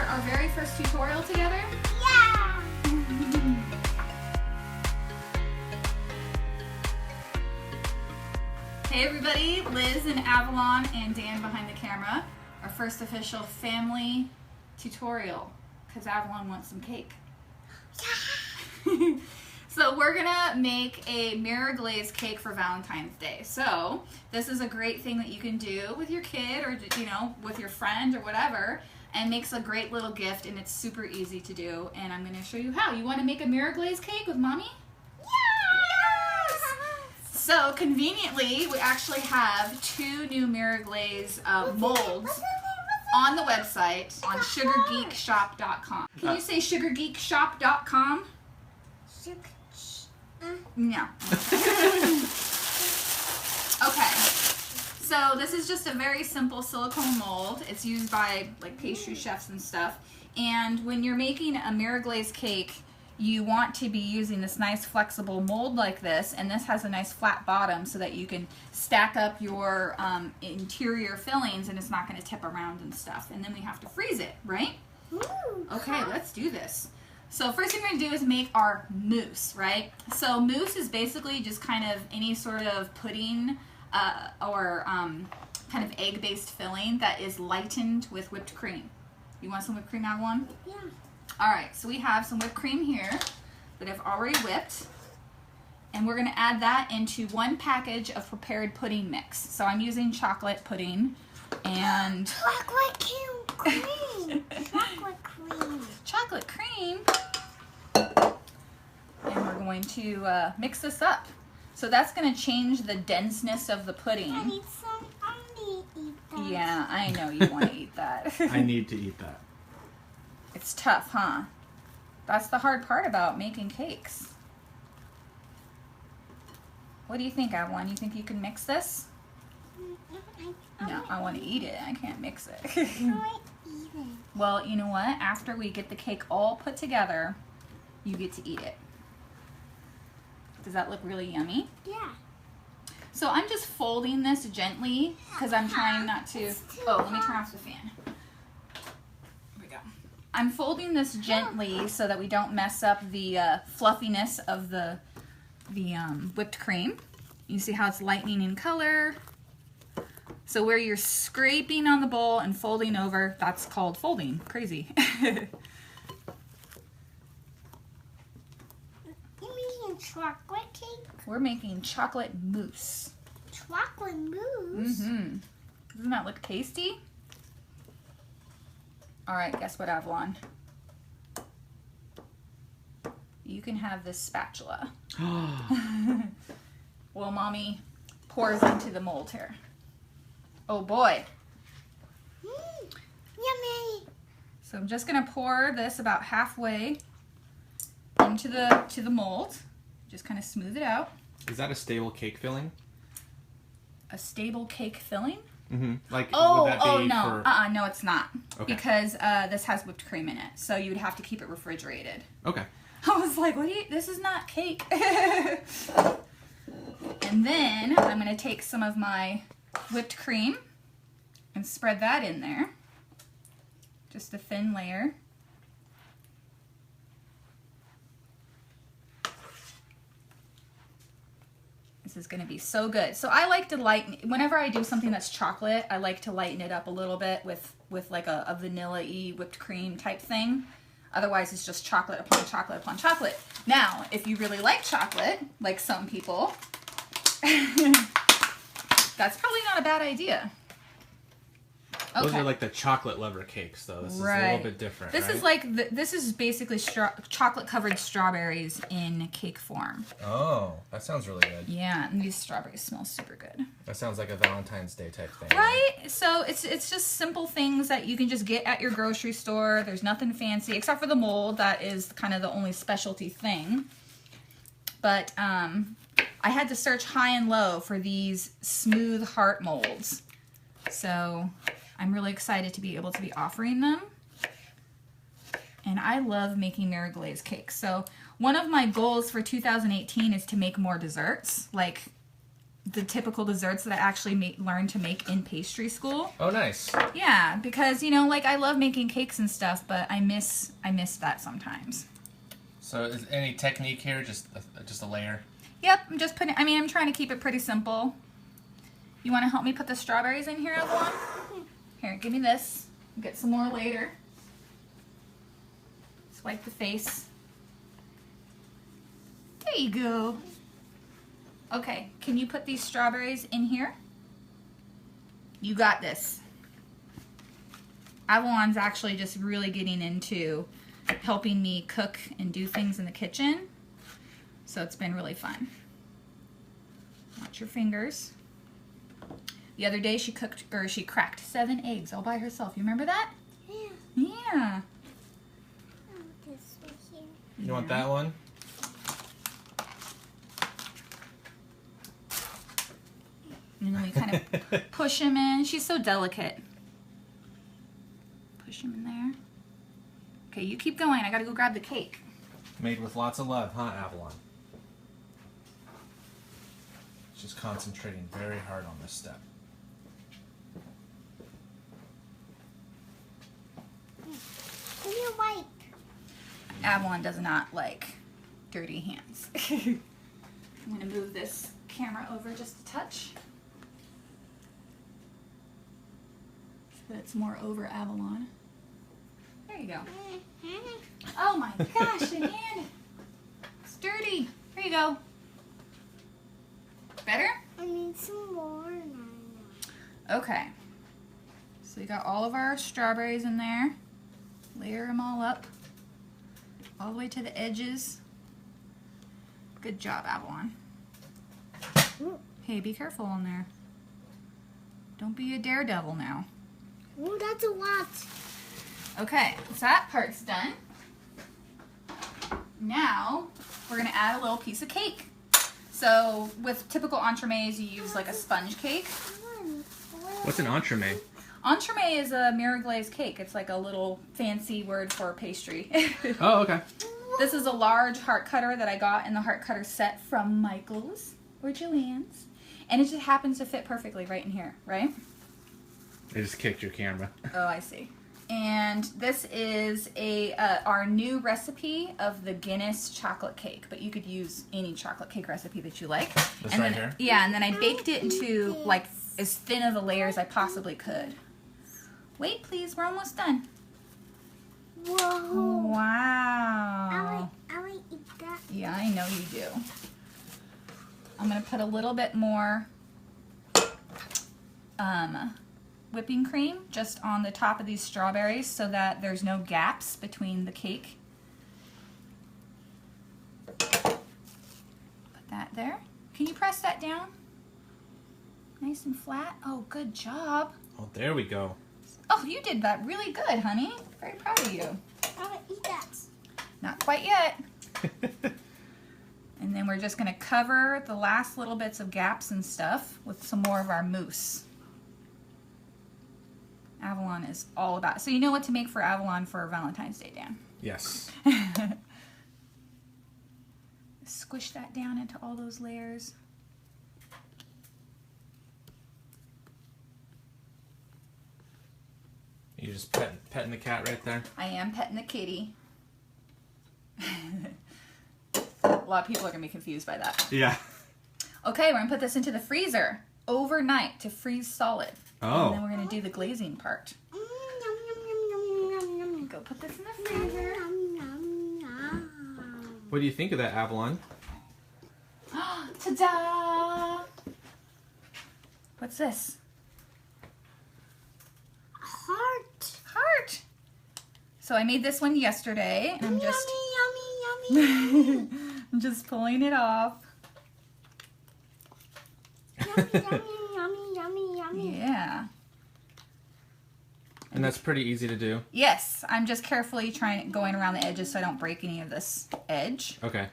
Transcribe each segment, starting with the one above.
our very first tutorial together? Yeah! Hey everybody, Liz and Avalon and Dan behind the camera. Our first official family tutorial, because Avalon wants some cake. So we're gonna make a mirror glaze cake for Valentine's Day. So this is a great thing that you can do with your kid or, you know, with your friend or whatever, and makes a great little gift, and it's super easy to do. And I'm gonna show you how. You wanna make a mirror glaze cake with mommy? Yes! So conveniently, we actually have 2 new mirror glaze molds on the website on sugargeekshop.com. Can you say sugargeekshop.com? No. Okay. So this is just a very simple silicone mold. It's used by like pastry chefs and stuff. And when you're making a mirror glaze cake, you want to be using this nice flexible mold like this, and this has a nice flat bottom so that you can stack up your interior fillings and it's not going to tip around and stuff. And then we have to freeze it, right? Okay, let's do this. So first thing we're going to do is make our mousse, right? So mousse is basically just kind of any sort of pudding or kind of egg-based filling that is lightened with whipped cream. You want some whipped cream, Avalon? Yeah. All right, so we have some whipped cream here that I've already whipped, and we're going to add that into 1 package of prepared pudding mix. So I'm using chocolate pudding and Chocolate cream. Chocolate cream. chocolate cream, and we're going to mix this up. So that's going to change the denseness of the pudding. I need some. I need to eat that. Yeah, I know you want to eat that. I need to eat that. It's tough, huh? That's the hard part about making cakes. What do you think, Avalon? You think you can mix this? No, I want to eat it. I can't mix it. I want to eat it. Well, you know what? After we get the cake all put together, you get to eat it. Does that look really yummy? Yeah. So I'm just folding this gently because I'm trying not to... Oh, let me turn off the fan. Here we go. I'm folding this gently so that we don't mess up the fluffiness of the whipped cream. You see how it's lightening in color? So where you're scraping on the bowl and folding over, that's called folding. Crazy. You making chocolate cake? We're making chocolate mousse. Chocolate mousse? Mm-hmm. Doesn't that look tasty? All right, guess what, Avalon? You can have this spatula. Well, mommy pours into the mold here. Oh boy. Yummy. So I'm just gonna pour this about halfway into the mold. Just kind of smooth it out. Is that a stable cake filling? A stable cake filling? Mm-hmm. Like, Oh, would that be no. for... No, it's not. Okay. Because this has whipped cream in it. So you would have to keep it refrigerated. Okay. I was like, what do you, this is not cake. And then I'm gonna take some of my whipped cream and spread that in there. Just a thin layer. This is gonna be so good. So I like to lighten, whenever I do something that's chocolate, I like to lighten it up a little bit with like a vanilla-y whipped cream type thing. Otherwise, it's just chocolate upon chocolate upon chocolate. Now, if you really like chocolate, like some people, that's probably not a bad idea. Okay. Those are like the chocolate lover cakes, though. This is a little bit different, This right? is like, this is basically chocolate-covered strawberries in cake form. Oh, that sounds really good. Yeah, and these strawberries smell super good. That sounds like a Valentine's Day type thing. Right? So it's just simple things that you can just get at your grocery store. There's nothing fancy, except for the mold. That is kind of the only specialty thing. But I had to search high and low for these smooth heart molds. So I'm really excited to be able to be offering them. And I love making mirror glaze cakes. So one of my goals for 2018 is to make more desserts. Like the typical desserts that I actually learned to make in pastry school. Oh, nice. Yeah, because, you know, like I love making cakes and stuff, but I miss that sometimes. So is any technique here, just a layer? Yep, I'm just putting, I mean, I'm trying to keep it pretty simple. You want to help me put the strawberries in here, Avalon? Here, give me this. I'll get some more later. Swipe the face. There you go. Okay, can you put these strawberries in here? You got this. Avalon's actually just really getting into helping me cook and do things in the kitchen. So it's been really fun. Watch your fingers. The other day she cracked 7 eggs all by herself. You remember that? Yeah. Yeah. Oh, this one here. You want that one? And then we kind of push him in. She's so delicate. Push him in there. Okay, you keep going. I gotta go grab the cake. Made with lots of love, huh, Avalon? She's concentrating very hard on this step. Give me a wipe. Avalon does not like dirty hands. I'm gonna move this camera over just a touch. So that it's more over Avalon. There you go. Oh my gosh, the hand. It's dirty. There you go. Better? I need some more now. Okay. So we got all of our strawberries in there. Layer them all up. All the way to the edges. Good job, Avalon. Hey, be careful in there. Don't be a daredevil now. Oh, that's a lot. Okay, so that part's done. Now, we're gonna add a little piece of cake. So, with typical entremets, you use like a sponge cake. What's an entremet? Entremet is a Mirror Glaze Cake. It's like a little fancy word for pastry. Oh, okay. This is a large heart cutter that I got in the heart cutter set from Michael's or Joann's. And it just happens to fit perfectly right in here, right? I just kicked your camera. Oh, I see. And this is our new recipe of the Guinness chocolate cake, but you could use any chocolate cake recipe that you like. This and right then, here? Yeah, and then I baked it into like as thin of a layer as I possibly could. Wait, please, we're almost done. Whoa. Wow. I want to eat that. Yeah, I know you do. I'm gonna put a little bit more whipping cream just on the top of these strawberries so that there's no gaps between the cake. Put that there. Can you press that down? Nice and flat. Oh, good job. Oh, there we go. Oh, you did that really good, honey. Very proud of you. I want to eat that. Not quite yet. And then we're just gonna cover the last little bits of gaps and stuff with some more of our mousse. Avalon is all about. So you know what to make for Avalon for Valentine's Day, Dan? Yes. Squish that down into all those layers. You just petting the cat right there? I am petting the kitty. A lot of people are gonna be confused by that. Yeah. Okay, we're gonna put this into the freezer overnight to freeze solid. Oh. And then we're gonna do the glazing part. Go put this in the freezer. What do you think of that, Avalon? Ta-da! What's this? Heart. Heart. So I made this one yesterday, and I'm just Yummy, yummy, yummy. I'm just pulling it off. Yummy, yummy, yummy, yummy, yummy. Yeah. And that's pretty easy to do. Yes, I'm just carefully going around the edges so I don't break any of this edge. Okay.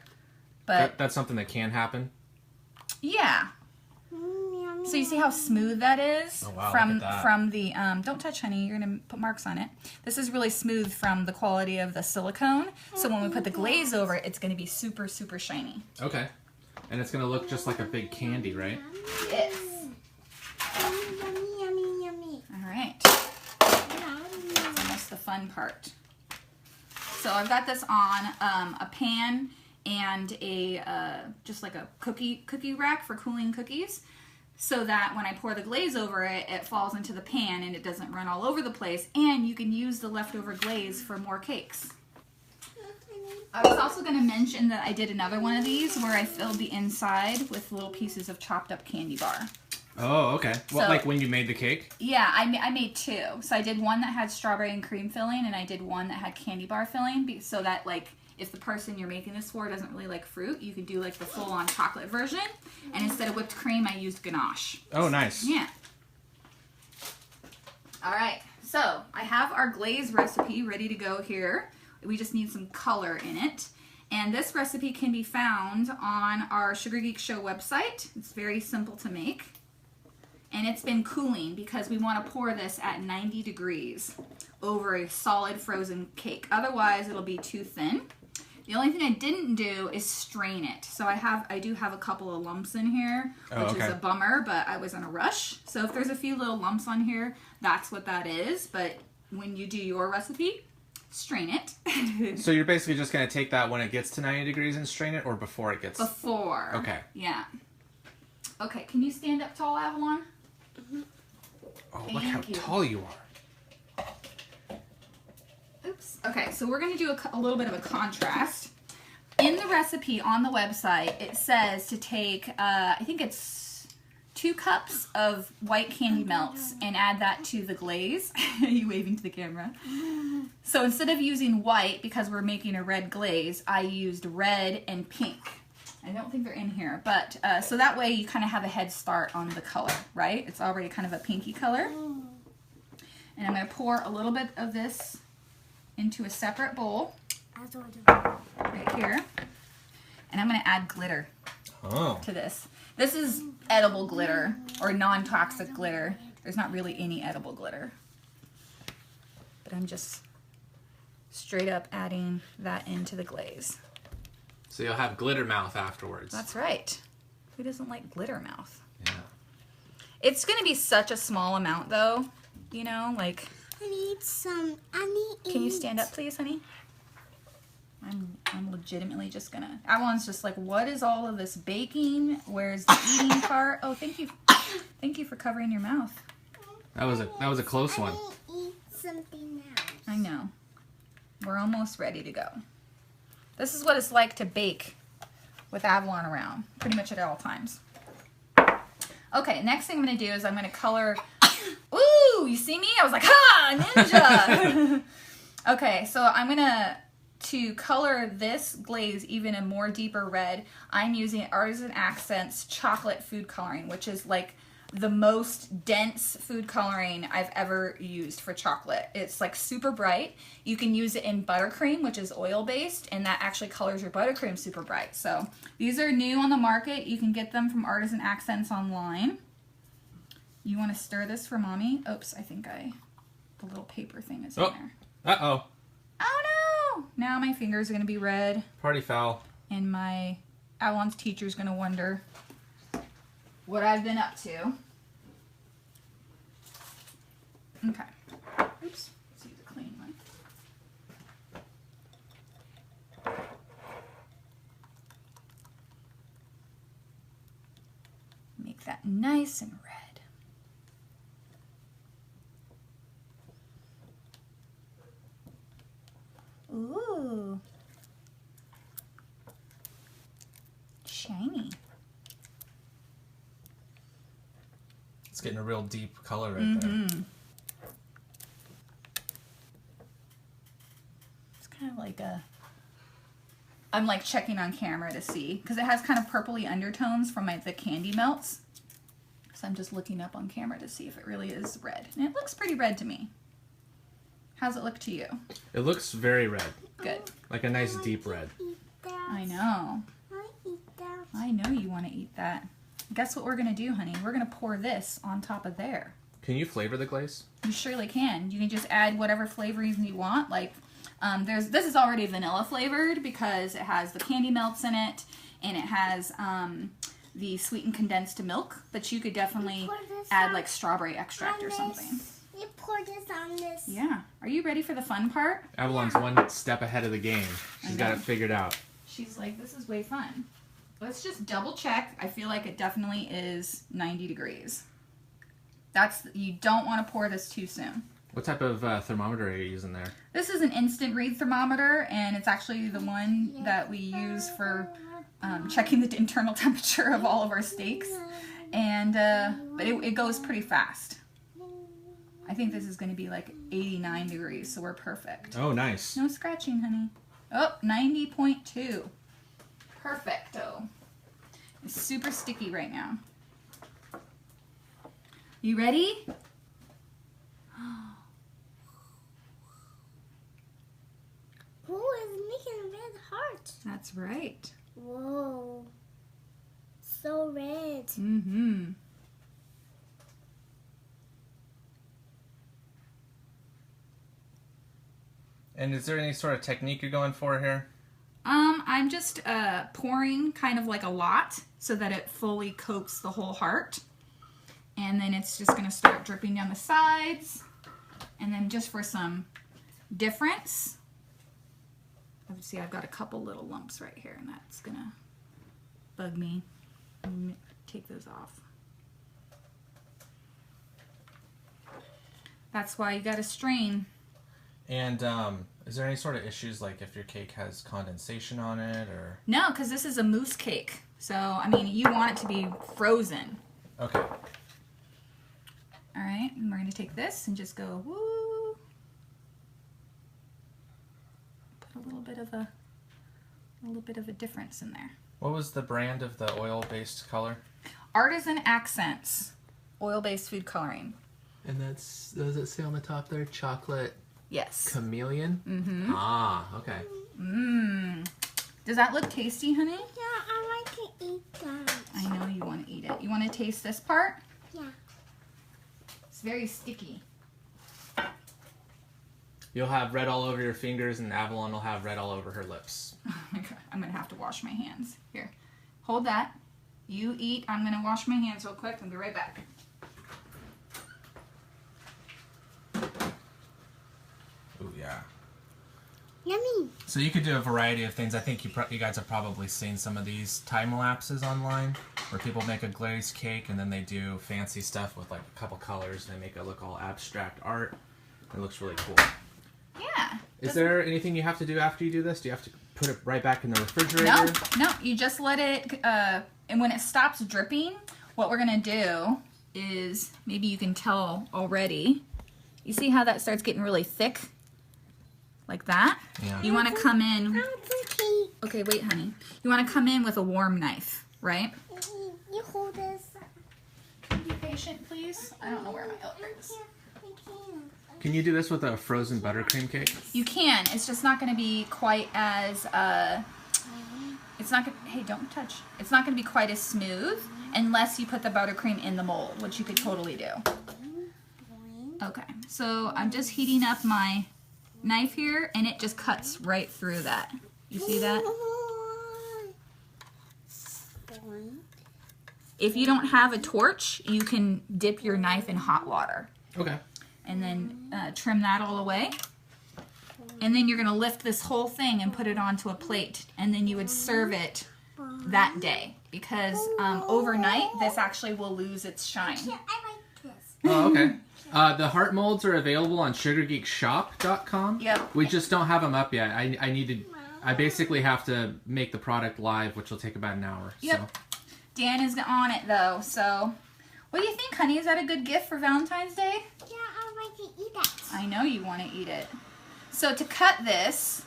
But That's something that can happen. yeah. So you see how smooth that is? Oh, wow, from look at that. from the don't touch, honey, you're gonna put marks on it. This is really smooth from the quality of the silicone. So when we put the glaze over it, it's gonna be super, super shiny. Okay. And it's gonna look just like a big candy, right? Yes. Yummy, yummy, yummy, yummy. All right. Yummy. That's almost the fun part. So I've got this on a pan and a just like a cookie rack for cooling cookies, so that when I pour the glaze over it, it falls into the pan and it doesn't run all over the place. And you can use the leftover glaze for more cakes. I was also going to mention that I did another one of these where I filled the inside with little pieces of chopped up candy bar. Oh, okay. What, So- like when you made the cake? Yeah, I made two. So I did one that had strawberry and cream filling, and I did one that had candy bar filling, so that like if the person you're making this for doesn't really like fruit, you can do like the full-on chocolate version. And instead of whipped cream, I used ganache. Oh, nice. Yeah. All right, so I have our glaze recipe ready to go here. We just need some color in it. And this recipe can be found on our Sugar Geek Show website. It's very simple to make. And it's been cooling because we want to pour this at 90 degrees over a solid frozen cake. Otherwise, it'll be too thin. The only thing I didn't do is strain it. So I do have a couple of lumps in here, which is a bummer, but I was in a rush. So if there's a few little lumps on here, that's what that is. But when you do your recipe, strain it. So you're basically just going to take that when it gets to 90 degrees and strain it, or before it gets... Before. Okay. Yeah. Okay, can you stand up tall, Avalon? Oh, look how tall you are. Oops. Okay, so we're going to do a little bit of a contrast. In the recipe on the website, it says to take, I think it's 2 cups of white candy melts and add that to the glaze. Are you waving to the camera? So instead of using white, because we're making a red glaze, I used red and pink. I don't think they're in here, but so that way you kind of have a head start on the color, right? It's already kind of a pinky color. And I'm going to pour a little bit of this into a separate bowl right here. And I'm going to add glitter to this. This is edible glitter or non-toxic glitter. There's not really any edible glitter. But I'm just straight up adding that into the glaze. So you'll have glitter mouth afterwards. That's right. Who doesn't like glitter mouth? Yeah. It's going to be such a small amount though, you know, like... I need some. I need. Can you stand up, please, honey? I'm legitimately just gonna. Avalon's just like, what is all of this baking? Where's the eating part? Oh, thank you. Thank you for covering your mouth. That was a close one. I need eat something else. I know. We're almost ready to go. This is what it's like to bake with Avalon around, pretty much at all times. Okay, next thing I'm gonna do is I'm gonna color. Ooh, you see me? I was like, ha, ninja! Okay, so I'm to color this glaze even a more deeper red, I'm using Artisan Accents chocolate food coloring, which is like the most dense food coloring I've ever used for chocolate. It's like super bright. You can use it in buttercream, which is oil-based, and that actually colors your buttercream super bright. So these are new on the market. You can get them from Artisan Accents online. You want to stir this for mommy? Oops, I think the little paper thing is in there. Uh-oh. Oh no! Now my fingers are going to be red. Party foul. And my Avalon's teacher's going to wonder what I've been up to. Okay. Oops. Let's use a clean one. Make that nice and red. Ooh. Shiny. It's getting a real deep color right there. It's kind of like a... I'm like checking on camera to see, because it has kind of purpley undertones from the candy melts. So I'm just looking up on camera to see if it really is red. And it looks pretty red to me. How's it look to you? It looks very red. Good. Like a nice deep red. I know. I know you want to eat that. Guess what we're going to do, honey? We're going to pour this on top of there. Can you flavor the glaze? You surely can. You can just add whatever flavorings you want. Like, this is already vanilla flavored because it has the candy melts in it, and it has the sweetened condensed milk, but you could definitely pour this add on- like strawberry extract or something. You pour this on this. Yeah. Are you ready for the fun part? Avalon's one step ahead of the game. She's got it figured out. She's like, this is way fun. Let's just double check. I feel like it definitely is 90 degrees. You don't want to pour this too soon. What type of thermometer are you using there? This is an instant read thermometer, and it's actually the one that we use for checking the internal temperature of all of our steaks. And but it goes pretty fast. I think this is going to be like 89 degrees, so we're perfect. Oh, nice. No scratching, honey. Oh, 90.2. Perfecto. It's super sticky right now. You ready? Who is making a red heart? That's right. Whoa. So red. Mm-hmm. And is there any sort of technique you're going for here? I'm just pouring kind of like a lot so that it fully coats the whole heart. And then it's just gonna start dripping down the sides. And then just for some difference, see, I've got a couple little lumps right here, and that's gonna bug me. Take those off. That's why you gotta strain. And is there any sort of issues, like if your cake has condensation on it, or? No, because this is a mousse cake. So, I mean, you want it to be frozen. Okay. All right, and we're gonna take this and just go woo. Put a little bit of a difference in there. What was the brand of the oil-based color? Artisan Accents, oil-based food coloring. And does it say on the top there, chocolate Yes. chameleon? Mm-hmm. Ah, okay. Mmm. Does that look tasty, honey? Yeah, I like to eat that. I know you want to eat it. You want to taste this part? Yeah. It's very sticky. You'll have red all over your fingers, and Avalon will have red all over her lips. Oh my God. I'm going to have to wash my hands. Here. Hold that. You eat. I'm going to wash my hands real quick and be right back. Ooh, yeah. Yummy. So you could do a variety of things. I think you guys have probably seen some of these time lapses online, where people make a glazed cake and then they do fancy stuff with like a couple colors and they make it look all abstract art. It looks really cool. Yeah. Is there anything you have to do after you do this? Do you have to put it right back in the refrigerator? No. You just let it, and when it stops dripping, what we're going to do is, maybe you can tell already, you see how that starts getting really thick? Like that? Yeah. You want to come in, Okay. okay, wait, honey. You want to come in with a warm knife, right? You hold this. Be patient, please. I don't know where my other is. Can you do this with a frozen buttercream cake? You can. It's just not going to be quite as, it's not going to, hey, don't touch. It's not going to be quite as smooth unless you put the buttercream in the mold, which you could totally do. Okay, so I'm just heating up my knife here, and it just cuts right through that. You see that? If you don't have a torch, you can dip your knife in hot water. Okay. And then trim that all away. And then you're going to lift this whole thing and put it onto a plate. And then you would serve it that day. Because overnight, this actually will lose its shine. I like this. Oh, okay. The heart molds are available on sugargeekshop.com. Yep. We just don't have them up yet. I basically have to make the product live, which will take about an hour. Yep. So. Dan is on it, though. So what do you think, honey? Is that a good gift for Valentine's Day? Yeah, I like to eat that. I know you want to eat it. So to cut this,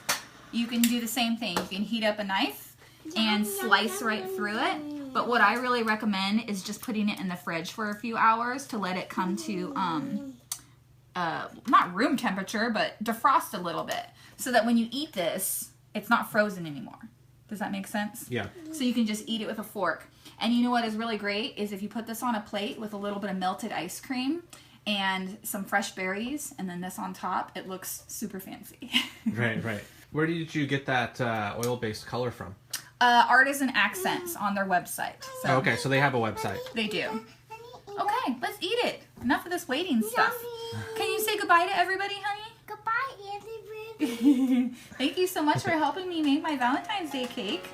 you can do the same thing. You can heat up a knife and slice right through it. But what I really recommend is just putting it in the fridge for a few hours to let it come to, not room temperature, but defrost a little bit. So that when you eat this, it's not frozen anymore. Does that make sense? Yeah. So you can just eat it with a fork. And you know what is really great is if you put this on a plate with a little bit of melted ice cream and some fresh berries and then this on top, it looks super fancy. Right. Where did you get that oil-based color from? artisan accents on their website. So Okay, so they have a website. they do. Okay, let's eat it. Enough of this waiting stuff. Can you say goodbye to everybody, honey? Goodbye, everybody. Thank you so much for helping me make my Valentine's Day cake.